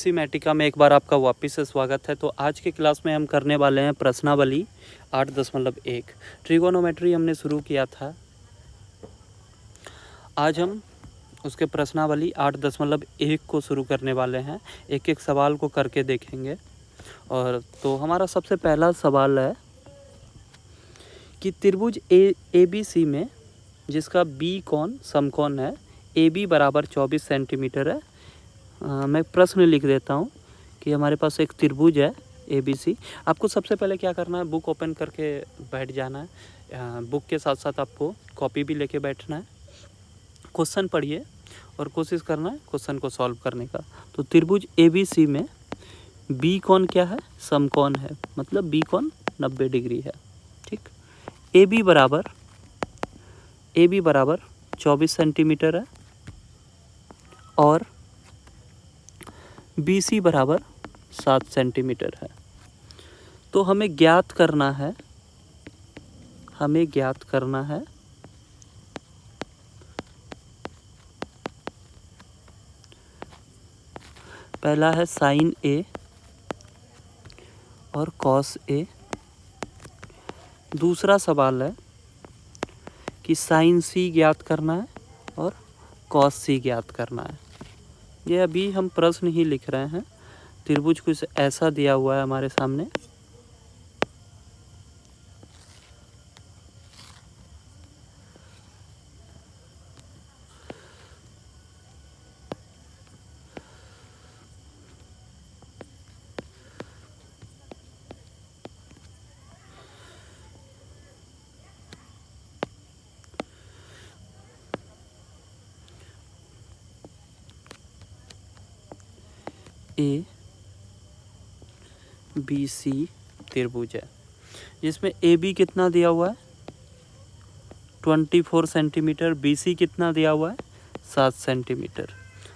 सिमेटिका में एक बार आपका वापस से स्वागत है। तो आज के क्लास में हम करने वाले हैं प्रश्नावली 8.1। ट्रिगोनोमेट्री हमने शुरू किया था, आज हम उसके प्रश्नावली 8.1 को शुरू करने वाले हैं। एक एक सवाल को करके देखेंगे। और तो हमारा सबसे पहला सवाल है कि त्रिभुज ए बी सी में जिसका बी कोण समकोण है, ए बी बराबर 24 सेंटीमीटर है। मैं प्रश्न लिख देता हूँ कि हमारे पास एक त्रिभुज है ए बी सी। आपको सबसे पहले क्या करना है, बुक ओपन करके बैठ जाना है। बुक के साथ साथ आपको कॉपी भी लेके बैठना है। क्वेश्चन पढ़िए और कोशिश करना है क्वेश्चन को सॉल्व करने का। तो त्रिभुज ए बी सी में बी कोण क्या है, समकोण है, मतलब बी कोण 90 डिग्री है। ठीक, ए बी बराबर 24 सेंटीमीटर है और बी सी बराबर 7 सेंटीमीटर है। तो हमें ज्ञात करना है पहला है साइन ए और कॉस ए। दूसरा सवाल है कि साइन सी ज्ञात करना है और कॉस सी ज्ञात करना है। ये अभी हम प्रश्न ही लिख रहे हैं। त्रिभुज कुछ ऐसा दिया हुआ है हमारे सामने। ए बी सी त्रिभुज है जिसमें ए बी कितना दिया हुआ है 24 सेंटीमीटर, बी सी कितना दिया हुआ है 7 सेंटीमीटर।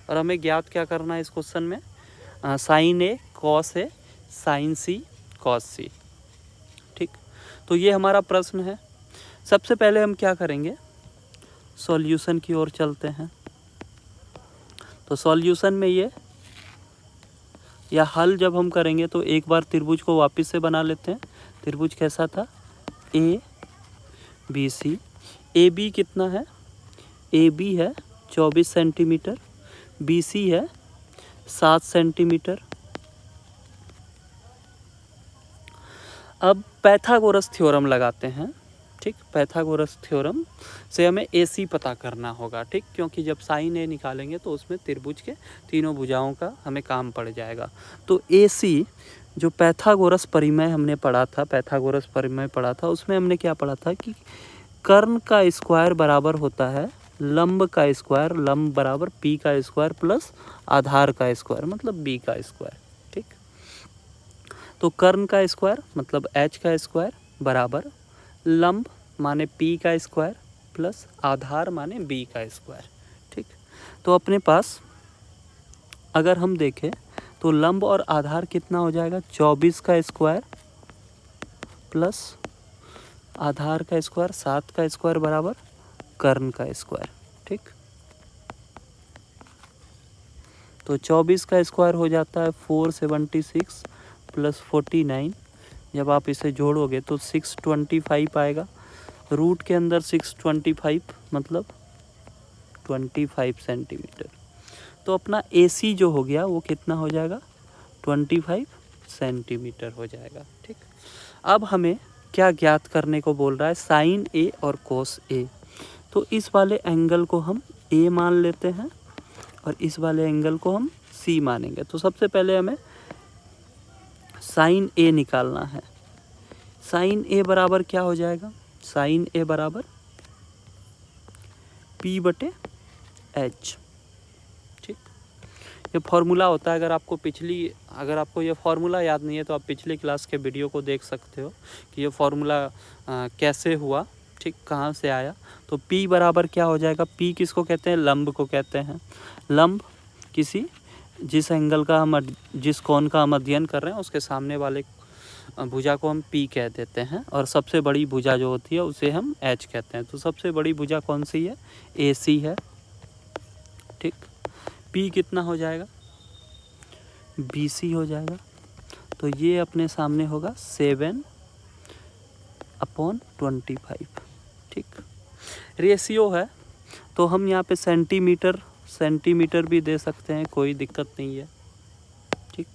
और हमें ज्ञात क्या करना है इस क्वेश्चन में, sign A cos A sign C cos सी। ठीक, तो ये हमारा प्रश्न है। सबसे पहले हम क्या करेंगे, सॉल्यूशन की ओर चलते हैं। तो सॉल्यूशन में ये या हल जब हम करेंगे तो एक बार त्रिभुज को वापस से बना लेते हैं। त्रिभुज कैसा था, A B C. A B कितना है, ए बी है 24 सेंटीमीटर, बी सी है 7 सेंटीमीटर। अब पाइथागोरस थ्योरम लगाते हैं। ठीक, पाइथागोरस थ्योरम से हमें ए सी पता करना होगा। ठीक, क्योंकि जब साइन ए निकालेंगे तो उसमें त्रिभुज के तीनों भुजाओं का हमें काम पड़ जाएगा। तो ए सी जो पाइथागोरस परिमेय हमने पढ़ा था, उसमें हमने क्या पढ़ा था कि कर्ण का स्क्वायर बराबर होता है लंब का स्क्वायर, लंब बराबर पी का स्क्वायर प्लस आधार का स्क्वायर मतलब बी का स्क्वायर। ठीक, तो कर्ण का स्क्वायर मतलब एच का स्क्वायर बराबर लंब माने पी का स्क्वायर प्लस आधार माने बी का स्क्वायर। ठीक, तो अपने पास अगर हम देखें तो लंब और आधार कितना हो जाएगा 24 का स्क्वायर प्लस आधार का स्क्वायर 7 का स्क्वायर बराबर कर्ण का स्क्वायर। ठीक, तो 24 का स्क्वायर हो जाता है 476 प्लस 49। जब आप इसे जोड़ोगे तो 625 आएगा। रूट के अंदर 625 मतलब 25 सेंटीमीटर। तो अपना AC जो हो गया वो कितना हो जाएगा 25 सेंटीमीटर हो जाएगा। ठीक, अब हमें क्या ज्ञात करने को बोल रहा है, साइन ए और कोस ए। तो इस वाले एंगल को हम ए मान लेते हैं और इस वाले एंगल को हम सी मानेंगे। तो सबसे पहले हमें साइन ए निकालना है। साइन ए बराबर क्या हो जाएगा, साइन ए बराबर P बटे H। ठीक, ये फॉर्मूला होता है। अगर आपको ये फॉर्मूला याद नहीं है तो आप पिछली क्लास के वीडियो को देख सकते हो कि ये फॉर्मूला कैसे हुआ, ठीक, कहाँ से आया। तो P बराबर क्या हो जाएगा, P किसको कहते हैं, लंब को कहते हैं। लंब जिस कोण का हम अध्ययन कर रहे हैं उसके सामने वाले भुजा को हम P कह देते हैं और सबसे बड़ी भुजा जो होती है उसे हम H कहते हैं। तो सबसे बड़ी भुजा कौन सी है, AC है। ठीक, P कितना हो जाएगा BC हो जाएगा। तो ये अपने सामने होगा 7/25। ठीक, रेशियो है तो हम यहाँ पे सेंटीमीटर भी दे सकते हैं, कोई दिक्कत नहीं है। ठीक,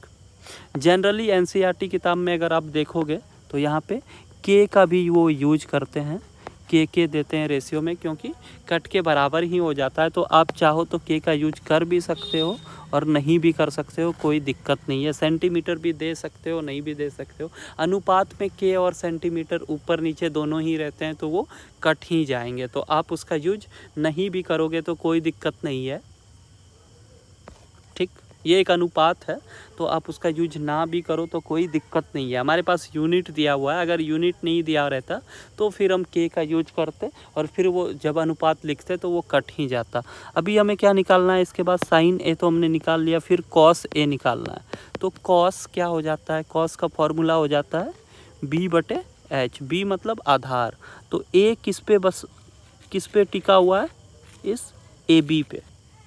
जनरली एनसीईआरटी किताब में अगर आप देखोगे तो यहाँ पे के का भी वो यूज करते हैं, के देते हैं रेशियो में, क्योंकि कट के बराबर ही हो जाता है। तो आप चाहो तो के का यूज कर भी सकते हो और नहीं भी कर सकते हो, कोई दिक्कत नहीं है। सेंटीमीटर भी दे सकते हो, नहीं भी दे सकते हो। अनुपात में के और सेंटीमीटर ऊपर नीचे दोनों ही रहते हैं, तो वो कट ही जाएंगे। तो आप उसका यूज नहीं भी करोगे तो कोई दिक्कत नहीं है। ठीक, ये एक अनुपात है, तो आप उसका यूज ना भी करो तो कोई दिक्कत नहीं है। हमारे पास यूनिट दिया हुआ है, अगर यूनिट नहीं दिया रहता तो फिर हम के का यूज करते और फिर वो जब अनुपात लिखते तो वो कट ही जाता। अभी हमें क्या निकालना है, इसके बाद साइन ए तो हमने निकाल लिया, फिर कॉस ए निकालना है। तो कॉस क्या हो जाता है, कॉस का फॉर्मूला हो जाता है B/H। बी मतलब आधार, तो ए किस पे टिका हुआ है, इस AB पे,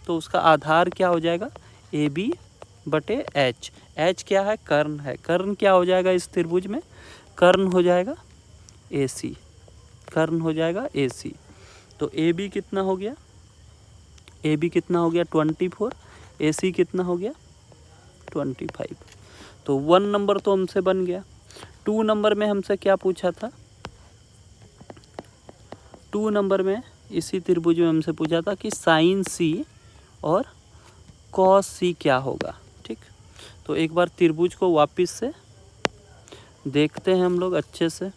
तो उसका आधार क्या हो जाएगा AB/H। H क्या है, कर्ण है। कर्ण क्या हो जाएगा इस त्रिभुज में, कर्ण हो जाएगा AC, कर्ण हो जाएगा AC। तो AB कितना हो गया, AB कितना हो गया 24, AC कितना हो गया 25। तो 1 नंबर तो हमसे बन गया। 2 नंबर में हमसे क्या पूछा था, 2 नंबर में इसी त्रिभुज में हमसे पूछा था कि साइन C और कॉस C क्या होगा। ठीक, तो एक बार त्रिभुज को वापस से देखते हैं हम लोग अच्छे से,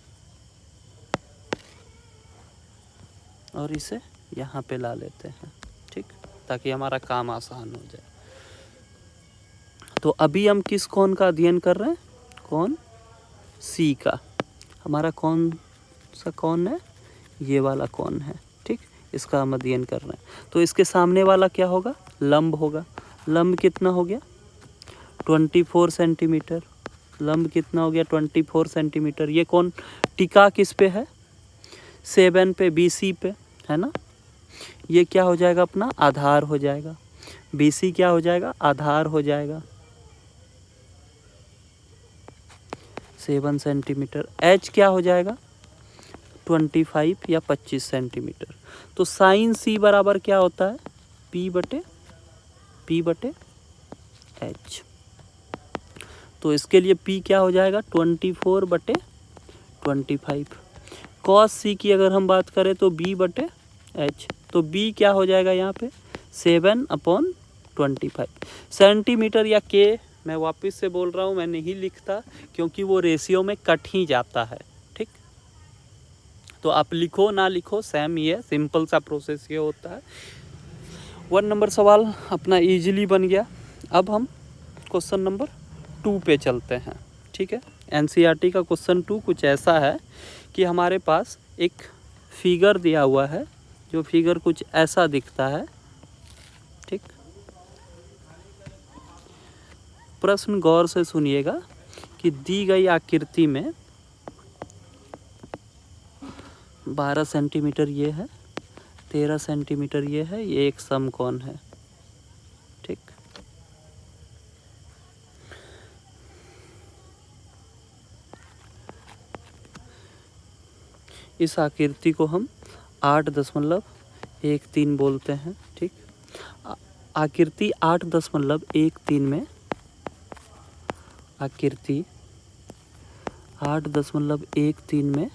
और इसे यहाँ पे ला लेते हैं। ठीक, ताकि हमारा काम आसान हो जाए। तो अभी हम किस कोण का अध्ययन कर रहे हैं, कोण C का। हमारा कौन सा कोण है, ये वाला कोण है। ठीक, इसका हम अध्ययन कर रहे हैं। तो इसके सामने वाला क्या होगा, लंब होगा। लंब कितना हो गया 24 सेंटीमीटर। लंब कितना हो गया 24 सेंटीमीटर। ये कौन टिका किस पे है, 7 पे, BC पे, है ना। ये क्या हो जाएगा, अपना आधार हो जाएगा। BC क्या हो जाएगा, आधार हो जाएगा 7 सेंटीमीटर। H क्या हो जाएगा 25 या 25 सेंटीमीटर। तो साइन C बराबर क्या होता है, P/H। तो इसके लिए P क्या हो जाएगा 24/25। कॉस C की अगर हम बात करें तो B/H। तो B क्या हो जाएगा यहाँ पे 7/25। सेंटीमीटर या के मैं वापस से बोल रहा हूँ, मैं नहीं लिखता क्योंकि वो रेशियो में कट ही जाता है। ठीक, तो आप लिखो ना लिखो सेम ही है, सिंपल सा प्रोसेस ये होता है। 1 नंबर सवाल अपना इजीली बन गया। अब हम क्वेश्चन नंबर 2 पे चलते हैं। ठीक है, एनसीईआरटी का क्वेश्चन 2 कुछ ऐसा है कि हमारे पास एक फिगर दिया हुआ है, जो फिगर कुछ ऐसा दिखता है। ठीक, प्रश्न गौर से सुनिएगा कि दी गई आकृति में 12 सेंटीमीटर ये है, 13 सेंटीमीटर ये है, ये एक समकोण है। ठीक, इस आकृति को हम 8.13 बोलते हैं। ठीक, आकृति 8.13 में, आकृति 8.13 में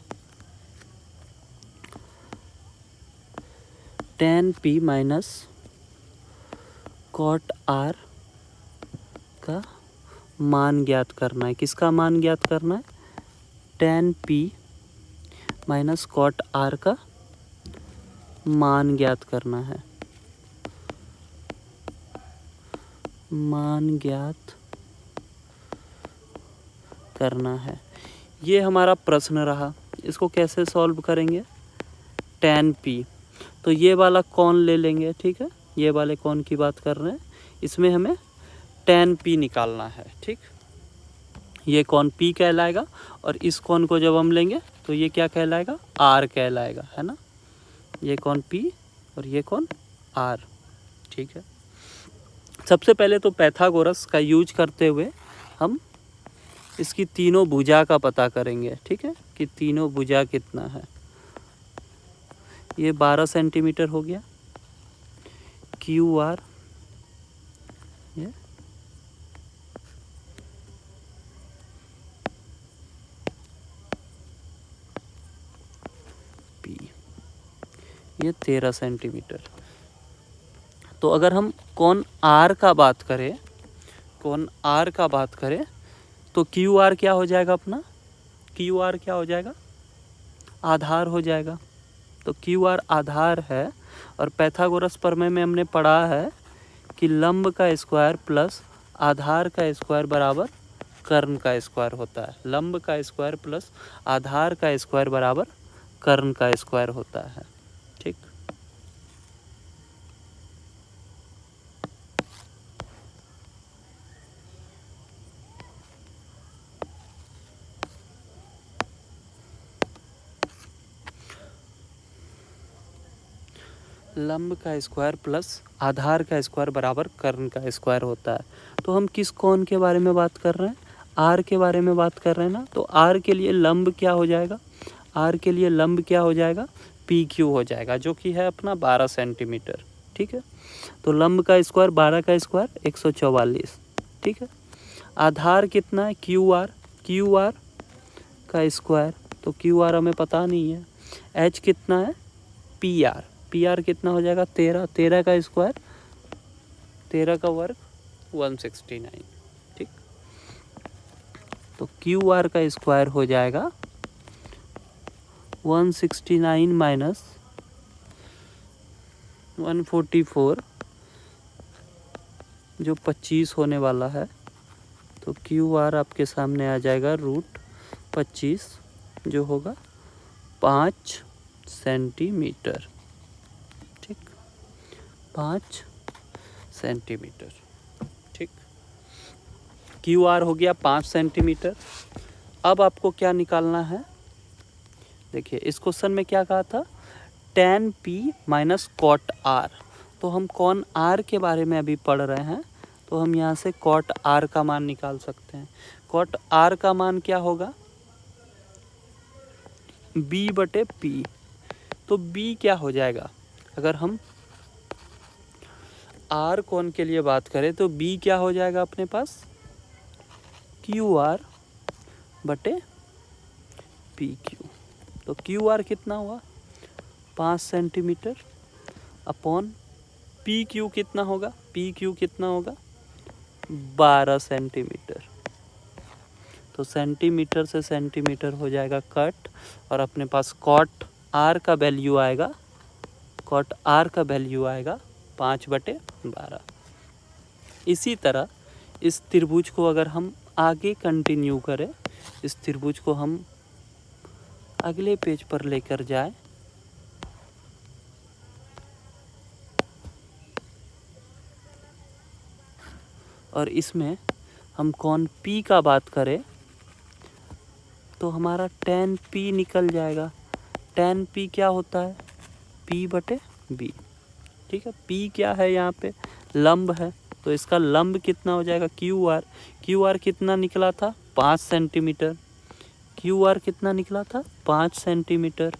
tan P minus cot R का मान ज्ञात करना है। किसका मान ज्ञात करना है, tan P minus cot R का मान ज्ञात करना है। मान ज्ञात करना है, ये हमारा प्रश्न रहा। इसको कैसे सॉल्व करेंगे, tan P, तो ये वाला कोण ले लेंगे। ठीक है, ये वाले कोण की बात कर रहे हैं, इसमें हमें tan P निकालना है। ठीक, ये कोण P कहलाएगा और इस कोण को जब हम लेंगे तो ये क्या कहलाएगा, R कहलाएगा, है ना। ये कोण P और ये कोण R। ठीक है, सबसे पहले तो पैथागोरस का यूज करते हुए हम इसकी तीनों भुजा का पता करेंगे, ठीक है, कि तीनों भुजा कितना है। ये 12 सेंटीमीटर हो गया, क्यू आर ये पी, ये 13 सेंटीमीटर। तो अगर हम कोण आर का बात करें, कोण आर का बात करें तो क्यू आर क्या हो जाएगा अपना, क्यू आर क्या हो जाएगा, आधार हो जाएगा। तो क्यू आर आधार है, और पैथागोरस प्रमेय में हमने पढ़ा है कि लंब का स्क्वायर प्लस आधार का स्क्वायर बराबर कर्ण का स्क्वायर होता है। लंब का स्क्वायर प्लस आधार का स्क्वायर बराबर कर्ण का स्क्वायर होता है, ठीक। लंब का स्क्वायर प्लस आधार का स्क्वायर बराबर कर्ण का स्क्वायर होता है। तो हम किस कोण के बारे में बात कर रहे हैं, आर के बारे में बात कर रहे हैं ना। तो आर के लिए लंब क्या हो जाएगा, आर के लिए लंब क्या हो जाएगा, पी क्यू हो जाएगा, जो कि है अपना 12 सेंटीमीटर, ठीक है। तो लंब का स्क्वायर 12 का स्क्वायर 144, ठीक है। आधार कितना है, क्यू आर, क्यू आर का स्क्वायर, तो क्यू आर हमें पता नहीं है। एच कितना है, पी आर, पी आर कितना हो जाएगा 13, 13 का स्क्वायर 13 का वर्ग 169, ठीक। तो क्यू आर का स्क्वायर हो जाएगा 169 माइनस 144, जो 25 होने वाला है। तो क्यू आर आपके सामने आ जाएगा √25, जो होगा 5 सेंटीमीटर, ठीक, 5 सेंटीमीटर, ठीक। क्यू आर हो गया 5 सेंटीमीटर। अब आपको क्या निकालना है, देखिए इस क्वेश्चन में क्या कहा था, tan p minus cot R. तो हम कौन आर के बारे में अभी पढ़ रहे हैं, तो हम यहाँ से कॉट आर का मान निकाल सकते हैं। कॉट आर का मान क्या होगा, b/p। तो b क्या हो जाएगा, अगर हम आर कोण के लिए बात करें तो b क्या हो जाएगा अपने पास, QR/PQ। तो QR कितना हुआ 5 सेंटीमीटर अपॉन PQ कितना होगा, PQ कितना होगा 12 सेंटीमीटर। तो सेंटीमीटर से सेंटीमीटर हो जाएगा कट, और अपने पास कॉट आर का वैल्यू आएगा, कॉट आर का वैल्यू आएगा 5/12। इसी तरह इस त्रिभुज को अगर हम आगे कंटिन्यू करें, इस त्रिभुज को हम अगले पेज पर लेकर जाएं, और इसमें हम कोण P का बात करें तो हमारा tan P निकल जाएगा। tan P क्या होता है, P/B, ठीक है। P क्या है, यहाँ पे लंब है, तो इसका लंब कितना हो जाएगा QR। QR कितना निकला था 5 सेंटीमीटर, QR कितना निकला था 5 सेंटीमीटर।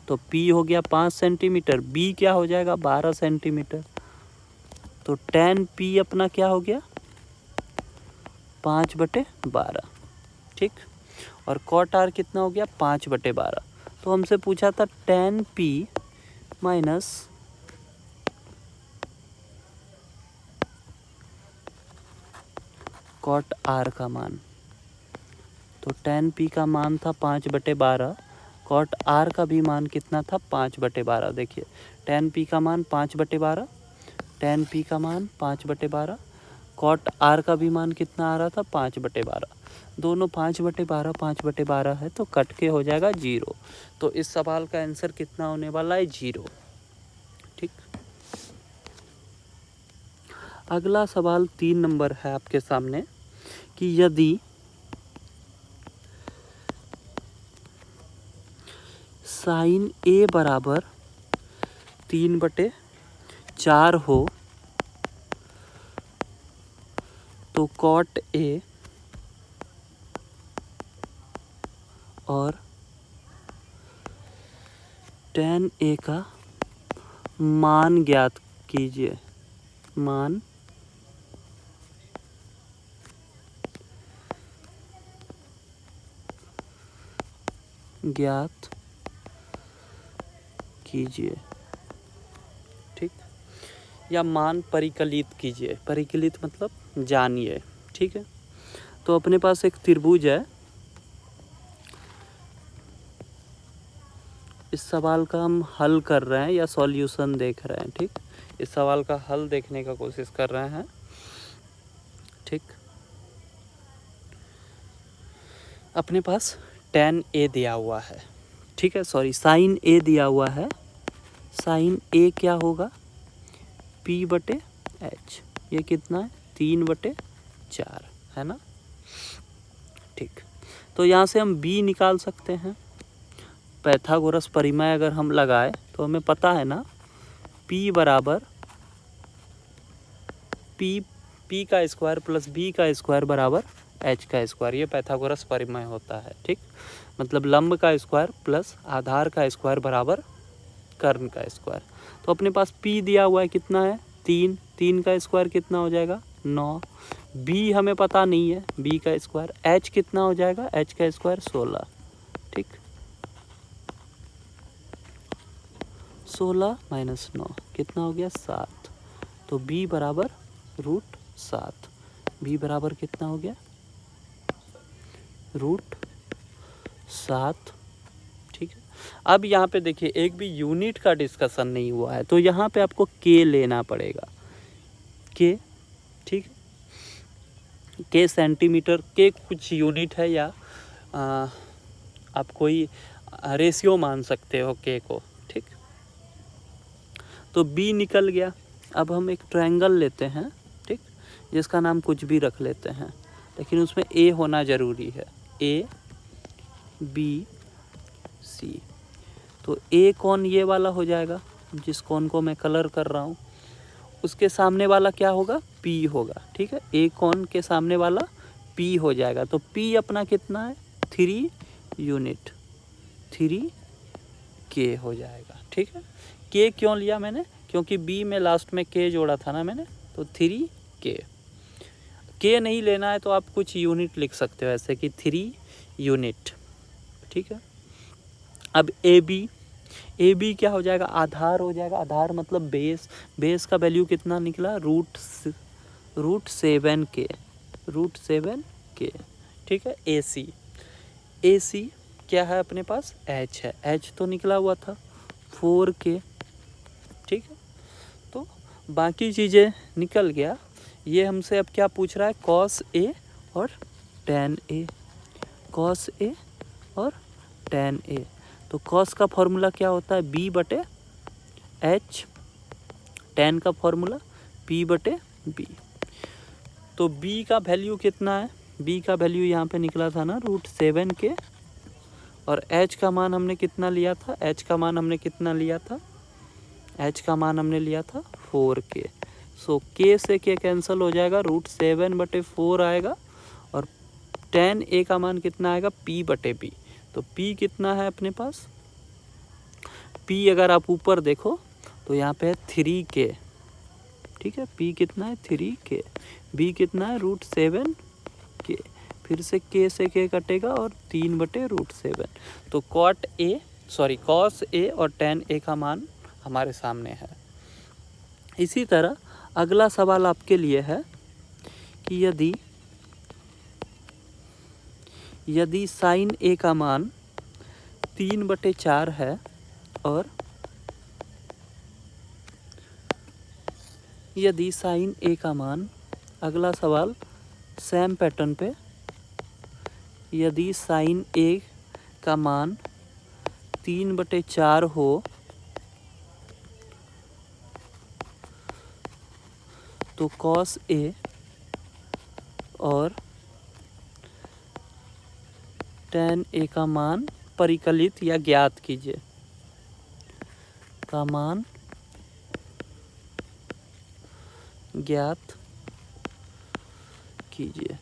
तो P हो गया 5 सेंटीमीटर, B क्या हो जाएगा 12 सेंटीमीटर। तो tan P अपना क्या हो गया 5/12, ठीक। और cot R कितना हो गया 5/12। तो हमसे पूछा था tan P minus cot R का मान। तो tan P का मान था 5/12, cot R का भी मान कितना था 5/12। देखिए tan P का मान 5/12, tan P का मान 5/12, cot R का भी मान कितना आ रहा था 5/12। दोनों 5/12 5/12 है, तो कट के हो जाएगा 0। तो इस सवाल का आंसर कितना होने वाला है 0, ठीक। अगला सवाल 3 नंबर है आपके सामने कि यदि sin A बराबर 3/4 हो तो कॉट ए और tan ए का मान ज्ञात कीजिए। मान ज्ञात कीजिए, ठीक, या मान परिकलित कीजिए। परिकलित मतलब जानिए, ठीक है। तो अपने पास एक त्रिभुज है, इस सवाल का हम हल कर रहे हैं या सॉल्यूशन देख रहे हैं, ठीक। इस सवाल का हल देखने का कोशिश कर रहे हैं, ठीक। अपने पास tan ए दिया हुआ है, ठीक है, सॉरी sin ए दिया हुआ है। sin ए क्या होगा, P/H। ये कितना है, 3/4 है ना, ठीक। तो यहाँ से हम B निकाल सकते हैं। पैथागोरस परिमेय अगर हम लगाए तो हमें पता है ना, P बराबर P का स्क्वायर प्लस B का स्क्वायर बराबर H का स्क्वायर। ये पैथागोरस परिमेय होता है, ठीक। मतलब लंब का स्क्वायर प्लस आधार का स्क्वायर बराबर कर्ण का स्क्वायर। तो अपने पास P दिया हुआ है, कितना है, 3। 3 का स्क्वायर कितना हो जाएगा, 9। B हमें पता नहीं है, B का स्क्वायर। H कितना हो जाएगा, H का स्क्वायर 16, ठीक। 16 माइनस 9 कितना हो गया, 7। तो B बराबर √7। B बराबर कितना हो गया, √7, ठीक है। अब यहाँ पे देखिए, एक भी यूनिट का डिस्कशन नहीं हुआ है, तो यहाँ पे आपको K लेना पड़ेगा। K, ठीक, K सेंटीमीटर, K कुछ यूनिट है, या आप कोई रेशियो मान सकते हो K को, ठीक। तो B निकल गया। अब हम एक ट्रायंगल लेते हैं, ठीक, जिसका नाम कुछ भी रख लेते हैं, लेकिन उसमें A होना ज़रूरी है, ABC। तो A कौन ये वाला हो जाएगा, जिस कौन को मैं कलर कर रहा हूँ, उसके सामने वाला क्या होगा, P होगा, ठीक है। A कौन के सामने वाला P हो जाएगा। तो P अपना कितना है, 3 यूनिट, 3K हो जाएगा, ठीक है। K क्यों लिया मैंने, क्योंकि B में लास्ट में K जोड़ा था ना मैंने, तो 3K। K नहीं लेना है तो आप कुछ यूनिट लिख सकते हो, ऐसे कि 3 यूनिट, ठीक है। अब AB क्या हो जाएगा, आधार हो जाएगा। आधार मतलब बेस। बेस का वैल्यू कितना निकला, √7K, ठीक है। AC क्या है अपने पास, H है। H तो निकला हुआ था 4K, ठीक है। तो बाकी चीज़ें निकल गया। ये हमसे अब क्या पूछ रहा है, cos A और tan A, cos A और tan A। तो cos का फॉर्मूला क्या होता है, B/H। tan का फॉर्मूला P/B। तो B का वैल्यू कितना है, B का वैल्यू यहाँ पे निकला था ना √7K, और H का मान हमने कितना लिया था, H का मान हमने कितना लिया था, H का मान हमने लिया था 4K। सो K से K कैंसिल हो जाएगा, √7/4 आएगा, और tan A का मान कितना आएगा, P/B। तो P कितना है अपने पास, P अगर आप ऊपर देखो तो यहाँ पे है 3K, ठीक है। P कितना है, 3K। B कितना है, √7K। फिर से K से K कटेगा और 3/√7। तो cos A और tan A का मान हमारे सामने है। इसी तरह अगला सवाल आपके लिए है कि यदि sin A का मान 3/4 है, और यदि sin A का मान, अगला सवाल सेम पैटर्न पे, यदि sin A का मान 3/4 हो, तो cos A और tan A का मान परिकलित या ज्ञात कीजिए, का मान ज्ञात कीजिए।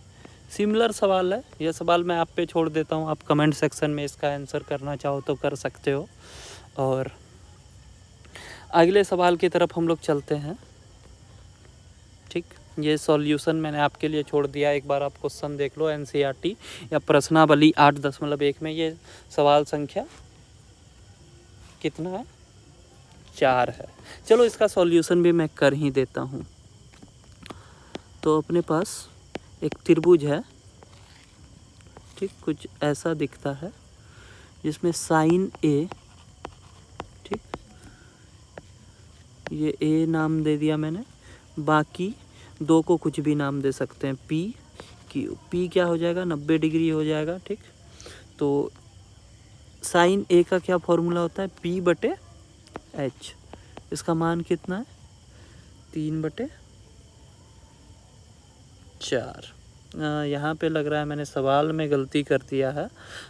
सिमिलर सवाल है, यह सवाल मैं आप पे छोड़ देता हूँ, आप कमेंट सेक्शन में इसका आंसर करना चाहो तो कर सकते हो। और अगले सवाल की तरफ हम लोग चलते हैं। ठीक, ये सॉल्यूशन मैंने आपके लिए छोड़ दिया, एक बार आप क्वेश्चन देख लो एनसीईआरटी या प्रश्नावली 8.1 में। ये सवाल संख्या कितना है? 4 है। चलो इसका सॉल्यूशन भी मैं कर ही देता हूँ। तो अपने पास एक त्रिभुज है, ठीक, कुछ ऐसा दिखता है जिसमें साइन ए, ठीक, ये ए नाम दे दिया मैंने, बाकी दो को कुछ भी नाम दे सकते हैं, पी क्यू। पी क्या हो जाएगा? 90 डिग्री हो जाएगा। ठीक, तो साइन ए का क्या फॉर्मूला होता है? पी बटे एच। इसका मान कितना है? 3/4। यहाँ पे लग रहा है मैंने सवाल में गलती कर दिया है,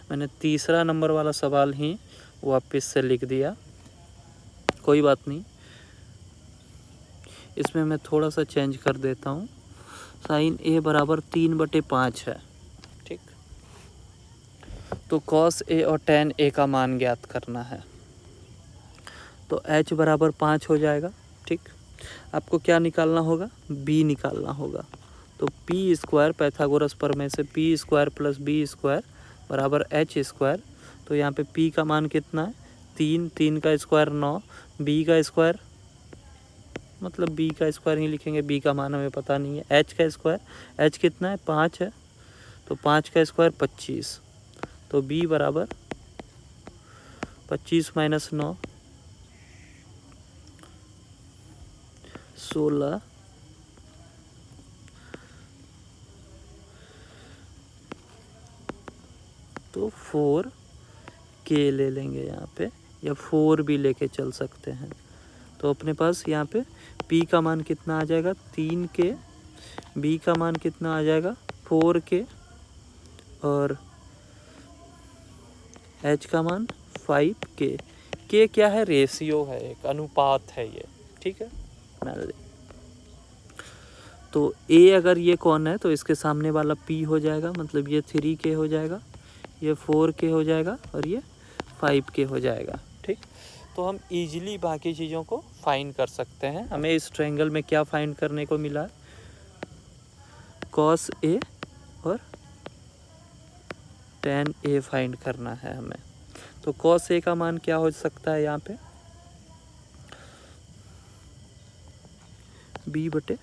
मैंने तीसरा नंबर वाला सवाल ही वापस से लिख दिया। कोई बात नहीं, इसमें मैं थोड़ा सा चेंज कर देता हूँ। साइन ए बराबर 3/5 है। ठीक, तो कॉस ए और टेन ए का मान ज्ञात करना है। तो h बराबर 5 हो जाएगा। ठीक, आपको क्या निकालना होगा? b निकालना होगा। तो पी स्क्वायर, पैथागोरस प्रमेय से P square plus B square बराबर एच स्क्वायर। तो यहाँ पे p का मान कितना है? 3 का स्क्वायर 9, b का स्क्वायर मतलब b का स्क्वायर ही लिखेंगे, b का मान हमें पता नहीं है। h का स्क्वायर, h कितना है? 5 है, तो 5 का स्क्वायर 25। तो b बराबर 25 माइनस 9 16, तो 4k ले लेंगे यहाँ पे, या 4 भी लेके चल सकते हैं। तो अपने पास यहाँ पे p का मान कितना आ जाएगा? 3k, b का मान कितना आ जाएगा? 4k, और h का मान 5k। k क्या है? रेशियो है, एक अनुपात है ये। ठीक है, मान ले। तो a अगर ये कौन है तो इसके सामने वाला p हो जाएगा, मतलब ये 3k हो जाएगा, ये 4k हो जाएगा, और ये 5k हो जाएगा। ठीक, तो हम इजीली बाकी चीज़ों को फाइंड कर सकते हैं। हमें इस ट्रायंगल में क्या फाइंड करने को मिला? कॉस ए और टेन ए फाइंड करना है हमें। तो कॉस ए का मान क्या हो सकता है यहाँ पे? b बटे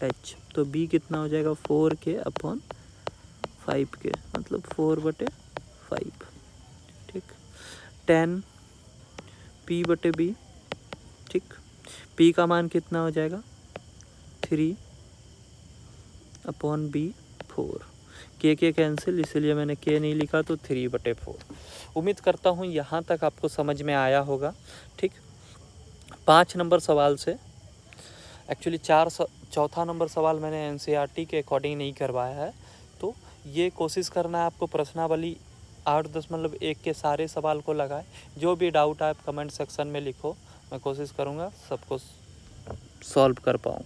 एच। तो b कितना हो जाएगा? 4k अपॉन 5k, मतलब 4/5। ठीक, 10 p बटे b। ठीक, p का मान कितना हो जाएगा? 3 अपॉन b 4। के कैंसिल, इसलिए मैंने k नहीं लिखा, तो 3/4। उम्मीद करता हूँ यहाँ तक आपको समझ में आया होगा। ठीक, 5 नंबर सवाल से एक्चुअली चौथा नंबर सवाल मैंने एनसीईआरटी के अकॉर्डिंग नहीं करवाया है। तो ये कोशिश करना है आपको प्रश्नावली 8.1 के सारे सवाल को लगाए। जो भी डाउट है आप कमेंट सेक्शन में लिखो, मैं कोशिश करूँगा सबको सॉल्व कर पाऊँ।